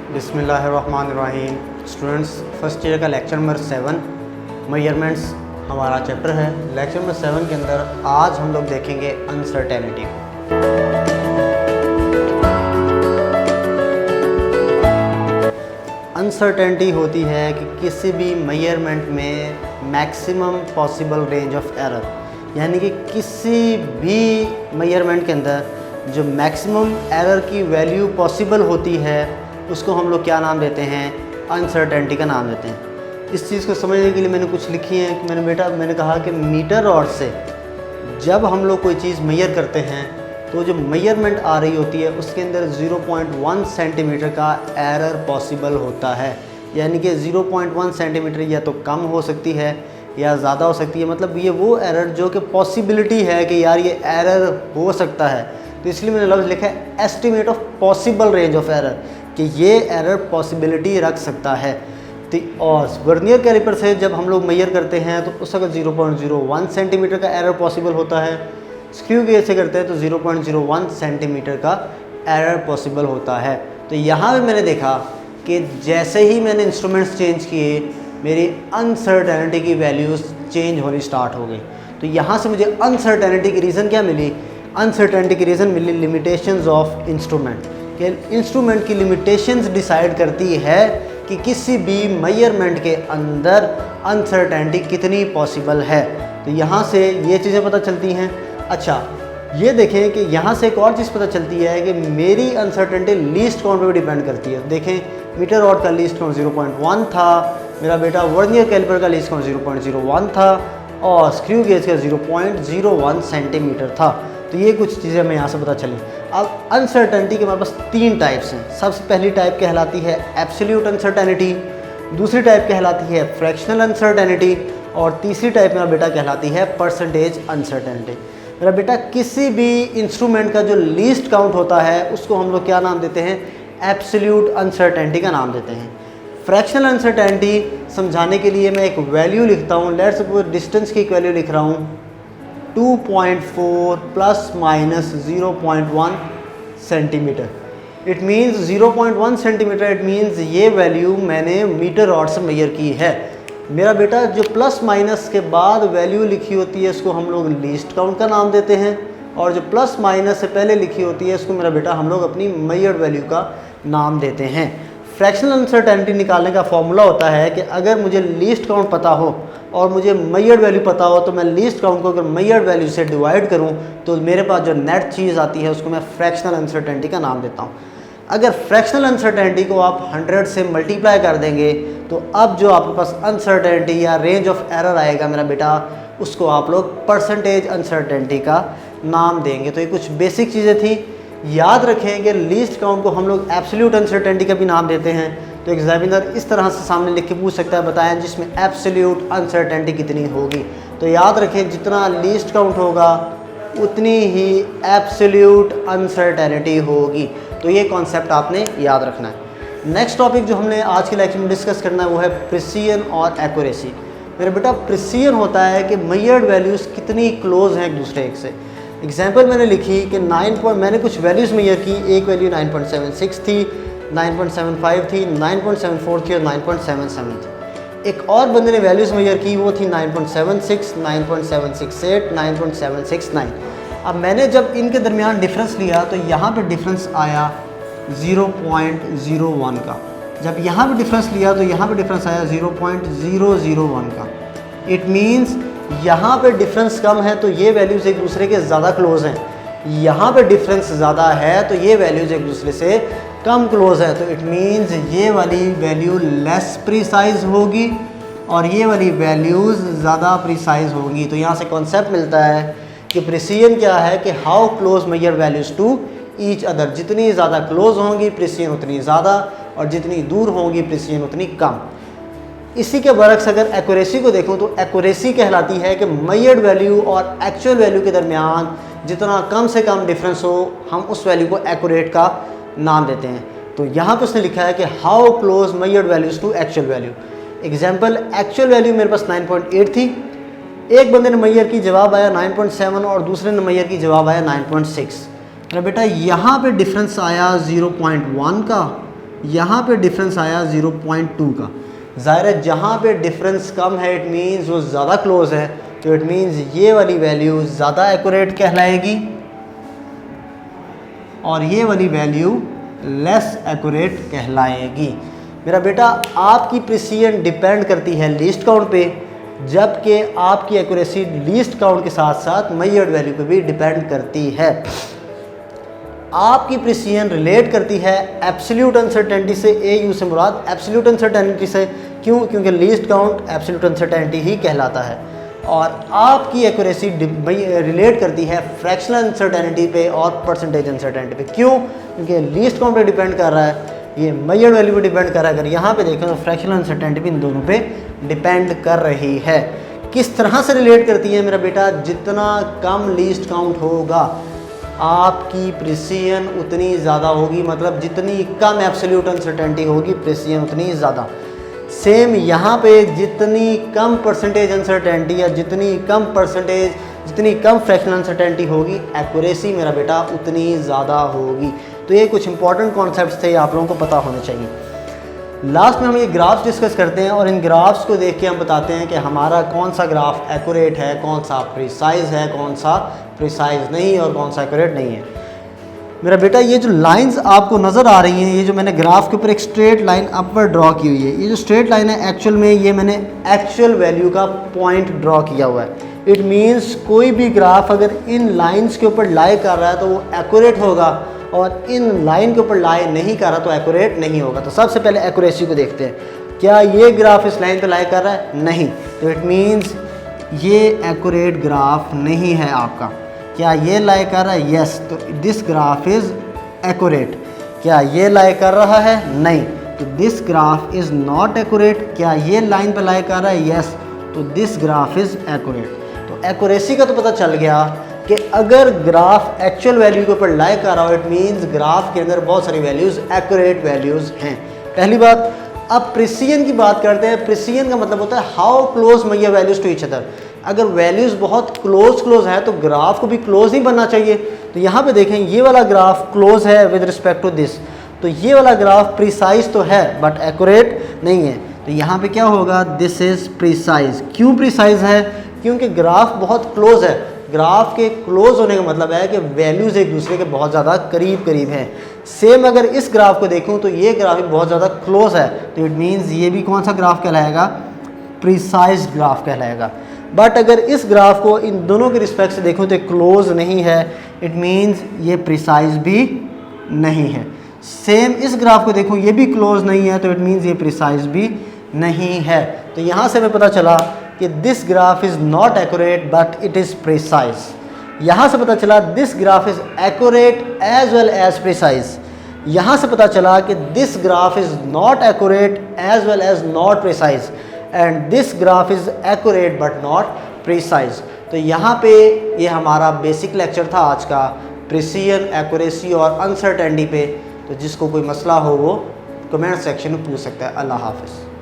बिस्मिल्लाहिर्रहमानिर्रहीम। Students, first year का lecture number 7 measurements हमारा चैप्टर है। लेक्चर नंबर 7 के अंदर आज हम लोग देखेंगे अनसर्टेनिटी को। अनसर्टेनिटी होती है कि किसी भी मेजरमेंट में maximum possible range of error, यानी कि किसी भी मेजरमेंट के अंदर जो मैक्सिमम एरर की वैल्यू पॉसिबल होती है उसको हम लोग क्या नाम देते हैं? अनसर्टेनिटी का नाम देते हैं। इस चीज़ को समझने के लिए मैंने कुछ लिखी है कि मैंने कहा कि मीटर रॉड से जब हम लोग कोई चीज़ मेजर करते हैं तो जो मेजरमेंट आ रही होती है उसके अंदर 0.1 सेंटीमीटर का एरर पॉसिबल होता है। यानी कि 0.1 सेंटीमीटर या तो कम हो सकती है या ज़्यादा हो सकती है। मतलब ये वो एरर जो कि पॉसिबिलिटी है कि यार ये एरर हो सकता है, तो इसलिए मैंने लफ्ज़ लिखा है estimate of possible range of error, कि ये एरर पॉसिबिलिटी रख सकता है। तो और वर्नियर कैलिपर से जब हम लोग मेजर करते हैं तो उस वक्त 0.01 सेंटीमीटर का एरर पॉसिबल होता है। स्क्रू गेज से करते हैं तो 0.01 सेंटीमीटर का एरर पॉसिबल होता है। तो यहाँ पे मैंने देखा कि जैसे ही मैंने इंस्ट्रूमेंट्स चेंज किए मेरी अनसर्टेनिटी की वैल्यूज़ चेंज होनी स्टार्ट हो गई। तो यहाँ से मुझे अनसर्टेनिटी की रीज़न क्या मिली? अनसर्टेनिटी की रीज़न मिली लिमिटेशंस ऑफ इंस्ट्रूमेंट, कि इंस्ट्रूमेंट की लिमिटेशंस डिसाइड करती है कि किसी भी मेजरमेंट के अंदर अनसर्टेनिटी कितनी पॉसिबल है। तो यहाँ से ये चीज़ें पता चलती हैं। अच्छा, ये देखें कि यहाँ से एक और चीज़ पता चलती है कि मेरी अनसर्टेनिटी लीस्ट काउंट पे भी डिपेंड करती है। देखें, मीटर रॉड का लीस्ट काउंट 0.1 था, मेरा बेटा वर्नियर कैलिपर का लीस्ट काउंट 0.01 था और स्क्रू गेज का 0.01 सेंटीमीटर था। तो ये कुछ चीज़ें हमें यहाँ से पता चली। अब अनसर्टेनिटी के हमारे पास 3 टाइप्स हैं। सबसे पहली टाइप कहलाती है एब्सोल्यूट अनसर्टेनिटी, दूसरी टाइप कहलाती है फ्रैक्शनल अनसर्टेनिटी और तीसरी टाइप मेरा बेटा कहलाती है परसेंटेज अनसर्टेनिटी। मेरा बेटा किसी भी इंस्ट्रूमेंट का जो लीस्ट काउंट होता है उसको हम लोग क्या नाम देते हैं? एब्सोल्यूट अनसर्टेनिटी का नाम देते हैं। फ्रैक्शनल अनसर्टेनिटी समझाने के लिए मैं एक वैल्यू लिखता हूँ। लेट्स सपोज डिस्टेंस की एक वैल्यू लिख रहा हूँ 2.4 plus minus 0.1 centimetre. It means 0.1 centimetre, it means ये वैल्यू मैंने मीटर रॉड से मेजर की है। मेरा बेटा जो प्लस माइनस के बाद वैल्यू लिखी होती है उसको हम लोग लीस्ट काउंट का नाम देते हैं और जो प्लस माइनस से पहले लिखी होती है उसको मेरा बेटा हम लोग अपनी मेजर्ड वैल्यू का नाम देते हैं। फ्रैक्शनल अनसर्टेनिटी निकालने का फॉर्मूला होता है कि अगर मुझे लीस्ट काउंट पता हो और मुझे मेजर्ड वैल्यू पता हो तो मैं लीस्ट काउंट को अगर मेजर्ड वैल्यू से डिवाइड करूं तो मेरे पास जो नेट चीज़ आती है उसको मैं फ्रैक्शनल अनसर्टेनिटी का नाम देता हूं। अगर फ्रैक्शनल अनसर्टेनिटी को आप 100 से मल्टीप्लाई कर देंगे तो अब जो आपके पास अनसर्टेनिटी या रेंज ऑफ एरर आएगा मेरा बेटा उसको आप लोग परसेंटेज अनसर्टेनिटी का नाम देंगे। तो ये कुछ बेसिक चीज़ें थी। याद रखें कि लीस्ट काउंट को हम लोग एब्सोल्यूट अनसर्टेनिटी का भी नाम देते हैं। तो एग्जामिनर इस तरह से सामने लिख के पूछ सकता है, बताएं जिसमें एब्सोल्यूट अनसर्टेनिटी कितनी होगी। तो याद रखें जितना लीस्ट काउंट होगा उतनी ही एब्सोल्यूट अनसर्टेनिटी होगी। तो ये कॉन्सेप्ट आपने याद रखना है। नेक्स्ट टॉपिक जो हमने आज के लेक्चर में डिस्कस करना है वो है प्रिसीजन और एक्यूरेसी। मेरा बेटा प्रिसीजन होता है कि मेजर्ड वैल्यूज़ कितनी क्लोज हैं एक दूसरे एक से। एग्जाम्पल मैंने लिखी कि मैंने कुछ वैल्यूज़ मेजर की। एक वैल्यू 9.76 थी, 9.75 थी, 9.74 थी और 9.77 थी। एक और बंदे ने वैल्यूज़ मेजर की, वो थी 9.76, 9.768, 9.769। अब मैंने जब इनके दरमियान डिफरेंस लिया तो यहाँ पे डिफरेंस आया 0.01 का। जब यहाँ पे डिफरेंस लिया तो यहाँ पे डिफरेंस आया 0.001 का। इट मीन्स यहाँ पे डिफरेंस कम है तो ये वैल्यूज़ एक दूसरे के ज़्यादा क्लोज हैं। यहाँ पे डिफरेंस ज़्यादा है तो ये वैल्यूज़ एक दूसरे से कम क्लोज है। तो इट मीन्स ये वाली वैल्यू लेस प्रिसाइज होगी और ये वाली वैल्यूज़ ज़्यादा प्रिसाइज होंगी। तो यहाँ से कॉन्सेप्ट मिलता है कि प्रिसीजन क्या है कि how close measure values to each other. जितनी ज़्यादा क्लोज होंगी प्रिसीजन उतनी ज़्यादा और जितनी दूर होंगी प्रिसीजन उतनी कम। इसी के बरक्स अगर एक्यूरेसी को देखूं तो एक्यूरेसी कहलाती है कि मेजर्ड वैल्यू और एक्चुअल वैल्यू के दरमियान जितना कम से कम डिफरेंस हो हम उस वैल्यू को एक्यूरेट का नाम देते हैं। तो यहाँ पे उसने लिखा है कि how close measured values to actual value. Example, actual value मेरे पास 9.8 थी, एक बंदे ने मेजर की जवाब आया 9.7 और दूसरे ने मेजर की जवाब आया 9.6। अरे बेटा यहाँ पे डिफरेंस आया 0.1 का यहाँ पे डिफरेंस आया 0.2 का। ज़ाहिर है जहाँ पे डिफरेंस कम है इट मीन्स वो ज़्यादा क्लोज है, तो इट मीन्स ये वाली वैल्यू ज़्यादा एक्यूरेट कहलाएगी और ये वाली वैल्यू लेस एक्यूरेट कहलाएगी। मेरा बेटा आपकी प्रिसीजन डिपेंड करती है लीस्ट काउंट पे, जबकि आपकी एक्यूरेसी लीस्ट काउंट के साथ साथ मेजर्ड वैल्यू पे भी डिपेंड करती है। आपकी प्रिसीजन रिलेट करती है एब्सोल्यूट अनसर्टेनिटी से। AU से मुराद एब्सोल्यूट अनसर्टेनिटी से, क्यों? क्योंकि लीस्ट काउंट एब्सोल्यूट अनसर्टेनिटी ही कहलाता है। और आपकी एक्यूरेसी रिलेट करती है फ्रैक्शनल अनसर्टेनिटी पे और परसेंटेज अनसर्टेनिटी पे। क्यों? क्योंकि लीस्ट काउंट पे डिपेंड कर रहा है, ये मेजर्ड वैल्यू पे डिपेंड कर रहा है। अगर यहाँ पे देखें तो फ्रैक्शनल अनसर्टेनिटी भी इन दोनों पे डिपेंड कर रही है। किस तरह से रिलेट करती है मेरा बेटा? जितना कम लीस्ट काउंट होगा आपकी प्रिसीजन उतनी ज़्यादा होगी, मतलब जितनी कम एब्सोल्यूट अनसर्टेनिटी होगी प्रिसीजन उतनी ज़्यादा। सेम यहाँ पे जितनी कम परसेंटेज अनसर्टेनिटी या जितनी कम फ्रैक्शनल अनसर्टेनिटी होगी एक्यूरेसी मेरा बेटा उतनी ज़्यादा होगी। तो ये कुछ इंपॉर्टेंट कॉन्सेप्ट्स थे, आप लोगों को पता होने चाहिए। लास्ट में हम ये ग्राफ्स डिस्कस करते हैं और इन ग्राफ्स को देख के हम बताते हैं कि हमारा कौन सा ग्राफ एक्यूरेट है, कौन सा प्रिसाइज है, कौन सा प्रिसाइज नहीं और कौन सा एक्यूरेट नहीं है। मेरा बेटा ये जो लाइंस आपको नज़र आ रही हैं, ये जो मैंने ग्राफ के ऊपर एक स्ट्रेट लाइन अपवर्ड ड्रॉ की हुई है, ये जो स्ट्रेट लाइन है एक्चुअल में ये मैंने एक्चुअल वैल्यू का पॉइंट ड्रॉ किया हुआ है। इट मीन्स कोई भी ग्राफ अगर इन लाइंस के ऊपर लाई कर रहा है तो वो एक्यूरेट होगा, और इन लाइन के ऊपर लाई नहीं कर रहा तो एक्यूरेट नहीं होगा। तो सबसे पहले एक्यूरेसी को देखते हैं। क्या ये ग्राफ इस लाइन पे लाई कर रहा है? नहीं, तो इट मीन्स ये एक्यूरेट ग्राफ नहीं है आपका। क्या ये लाई कर रहा है? यस, तो दिस ग्राफ इज़ एक्यूरेट। क्या ये लाई कर रहा है? नहीं, तो this graph is not accurate. क्या ये लाइन पे लाई कर रहा है? यस, तो दिस ग्राफ इज़ एक्यूरेट। तो एक्यूरेसी का तो पता चल गया कि अगर ग्राफ एक्चुअल वैल्यू के ऊपर लाई कर रहा हो इट मीन्स ग्राफ के अंदर बहुत सारी वैल्यूज़ एक्यूरेट वैल्यूज़ हैं। पहली बात। अब प्रिसीजन की बात करते हैं। प्रिसीजन का मतलब होता है how close measure values to each other. अगर वैल्यूज़ बहुत क्लोज है तो ग्राफ को भी क्लोज ही बनना चाहिए। तो यहाँ पे देखें ये वाला ग्राफ क्लोज है विद रिस्पेक्ट टू दिस, तो ये वाला ग्राफ प्रिसाइज तो है बट एक्यूरेट नहीं है। तो यहाँ पे क्या होगा? This is precise. क्यों प्रिसाइज है? क्योंकि ग्राफ बहुत क्लोज है। ग्राफ के क्लोज होने का मतलब है कि वैल्यूज़ एक दूसरे के बहुत ज़्यादा करीब हैं। सेम अगर इस ग्राफ को देखूं तो ये ग्राफ भी बहुत ज़्यादा क्लोज है, तो इट मीन्स ये भी कौन सा ग्राफ कहलाएगा? प्रिसाइज ग्राफ कहलाएगा। बट अगर इस ग्राफ को इन दोनों के रिस्पेक्ट से देखूं तो क्लोज नहीं है, इट मीन्स ये प्रिसाइज भी नहीं है। सेम इस ग्राफ को देखूं ये भी क्लोज नहीं है, तो इट मीन्स ये प्रिसाइज भी नहीं है। तो यहाँ से हमें पता चला कि this graph is not accurate but it is precise. यहाँ से पता चला this graph is accurate as well as precise. यहाँ से पता चला कि this graph is not accurate as well as not precise and this graph is accurate but not precise. तो यहाँ पे ये हमारा बेसिक लेक्चर था आज का, प्रिसीजन, एक्यूरेसी और अनसर्टेनिटी पे। तो जिसको कोई मसला हो वो कमेंट सेक्शन में पूछ सकता है। अल्लाह हाफ़िज़।